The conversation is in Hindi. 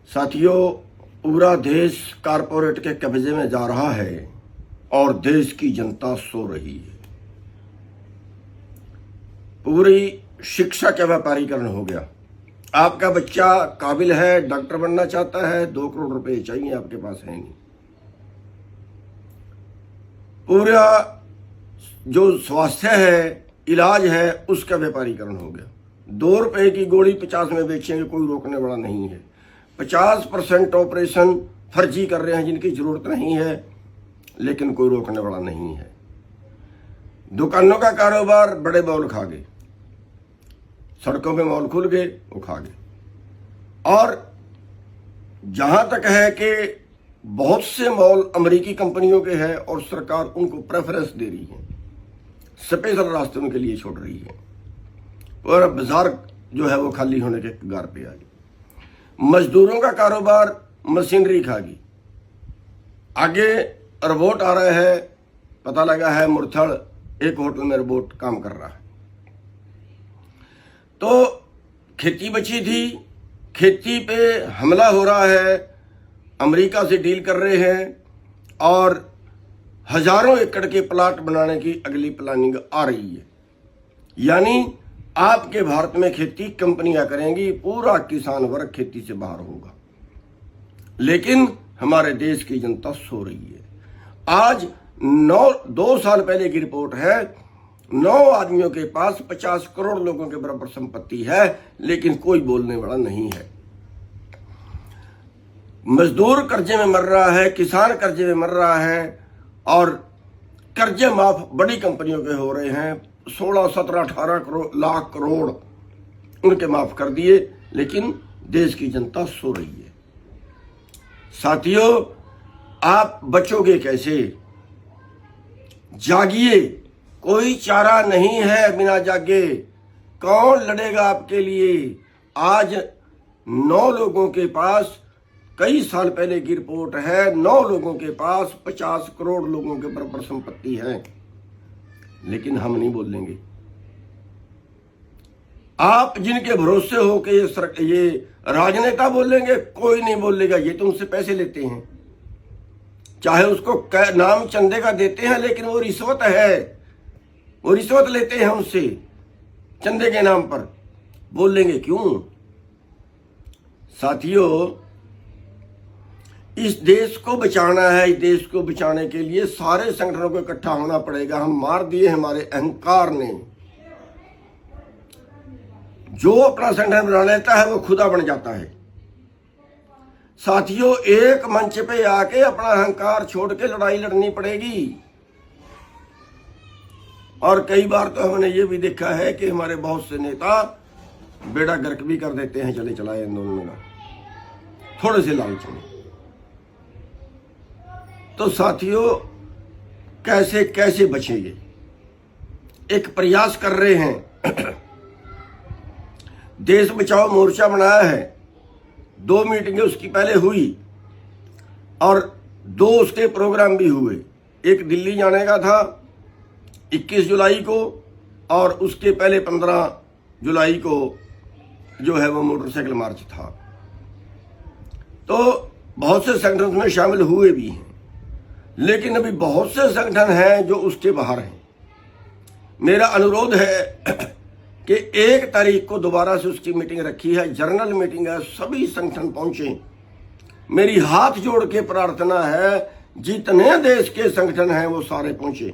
साथियों, पूरा देश कारपोरेट के कब्जे में जा रहा है और देश की जनता सो रही है। पूरी शिक्षा का व्यापारीकरण हो गया। आपका बच्चा काबिल है, डॉक्टर बनना चाहता है, 2 करोड़ रुपए चाहिए, आपके पास है नहीं। पूरा जो स्वास्थ्य है, इलाज है, उसका व्यापारीकरण हो गया। 2 रुपए की गोली 50 में बेचेंगे, कोई रोकने वाला नहीं है। 50% ऑपरेशन फर्जी कर रहे हैं जिनकी जरूरत नहीं है, लेकिन कोई रोकने वाला नहीं है। दुकानों का कारोबार बड़े मॉल खा गए, सड़कों पे मॉल खुल गए, वो खा गए। और जहां तक है कि बहुत से मॉल अमेरिकी कंपनियों के हैं और सरकार उनको प्रेफरेंस दे रही है, स्पेशल रास्ते उनके लिए छोड़ रही है, और बाजार जो है वो खाली होने के कगार पे आ गई। मजदूरों का कारोबार मशीनरी खा गई। आगे रोबोट आ रहा है, पता लगा है मुरथल एक होटल में रोबोट काम कर रहा है। तो खेती बची थी, खेती पे हमला हो रहा है, अमेरिका से डील कर रहे हैं और हजारों एकड़ के प्लाट बनाने की अगली प्लानिंग आ रही है। यानी आपके भारत में खेती कंपनियां करेंगी, पूरा किसान वर्ग खेती से बाहर होगा। लेकिन हमारे देश की जनता सो रही है। आज 2 साल पहले की रिपोर्ट है, 9 आदमियों के पास 50 करोड़ लोगों के बराबर संपत्ति है, लेकिन कोई बोलने वाला नहीं है। मजदूर कर्जे में मर रहा है, किसान कर्जे में मर रहा है, और कर्जे माफ बड़ी कंपनियों के हो रहे हैं। 16, 17, 18 लाख करोड़ उनके माफ कर दिए, लेकिन देश की जनता सो रही है। साथियों, आप बचोगे कैसे? जागिए, कोई चारा नहीं है बिना जागे। कौन लड़ेगा आपके लिए? आज 9 लोगों के पास, कई साल पहले की रिपोर्ट है, 9 लोगों के पास 50 करोड़ लोगों के बराबर संपत्ति है, लेकिन हम नहीं बोलेंगे। आप जिनके भरोसे हो कि ये राजनेता बोलेंगे, कोई नहीं बोलेगा। ये तो उनसे पैसे लेते हैं, चाहे उसको नाम चंदे का देते हैं, लेकिन वो रिश्वत है, वो रिश्वत लेते हैं उनसे चंदे के नाम पर। बोलेंगे क्यों? साथियों, इस देश को बचाना है। इस देश को बचाने के लिए सारे संगठनों को इकट्ठा होना पड़ेगा। हम मार दिए हमारे अहंकार ने। जो अपना संगठन बना लेता है वो खुदा बन जाता है। साथियों, एक मंच पे आके अपना अहंकार छोड़ के लड़ाई लड़नी पड़ेगी। और कई बार तो हमने ये भी देखा है कि हमारे बहुत से नेता बेड़ा गर्क भी कर देते हैं चले चलाए आंदोलन का, थोड़े से लालच में। तो साथियों, कैसे कैसे बचेंगे? एक प्रयास कर रहे हैं, देश बचाओ मोर्चा बनाया है। 2 मीटिंगें उसकी पहले हुई और 2 उसके प्रोग्राम भी हुए। एक दिल्ली जाने का था 21 जुलाई को, और उसके पहले 15 जुलाई को जो है वो मोटरसाइकिल मार्च था। तो बहुत से संगठन में शामिल हुए भी हैं, लेकिन अभी बहुत से संगठन हैं जो उसके बाहर हैं। मेरा अनुरोध है कि 1 तारीख को दोबारा से उसकी मीटिंग रखी है, जनरल मीटिंग है, सभी संगठन पहुंचे। मेरी हाथ जोड़ के प्रार्थना है, जितने देश के संगठन हैं वो सारे पहुंचे।